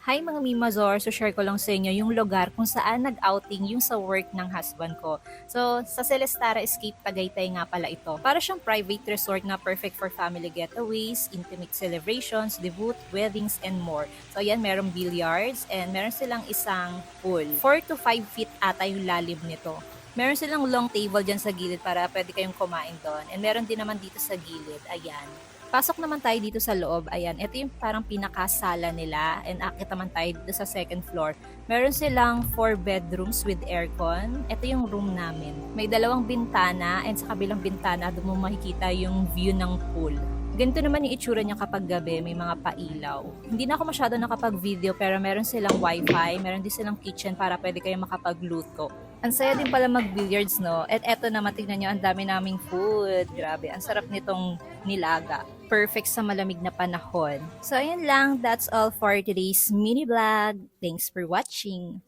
Hi mga Mimazor, so share ko lang sa inyo yung lugar kung saan nag-outing yung sa work ng husband ko. So sa Celestara Escape Tagaytay nga pala ito. Para siyang private resort na perfect for family getaways, intimate celebrations, debut, weddings, and more. So ayan, merong billiards and meron silang isang pool. 4 to 5 feet ata yung lalim nito. Meron silang long table dyan sa gilid para pwede kayong kumain doon. And meron din naman dito sa gilid, ayan. Pasok naman tayo dito sa loob. Ayan, ito yung parang pinakasala nila and akit naman tayo dito sa second floor. Meron silang 4 bedrooms with aircon. Ito yung room namin. May dalawang bintana and sa kabilang bintana doon mo makikita yung view ng pool. Ganito naman yung itsura niya kapag gabi, may mga pailaw. Hindi na ako masyado nakapag-video pero meron silang wifi, meron din silang kitchen para pwede kayong makapagluto. Ang saya din pala mag-billiards, no? At eto naman, tignan nyo, ang dami naming food. Grabe, ang sarap nitong nilaga. Perfect sa malamig na panahon. So, ayun lang. That's all for today's mini vlog. Thanks for watching.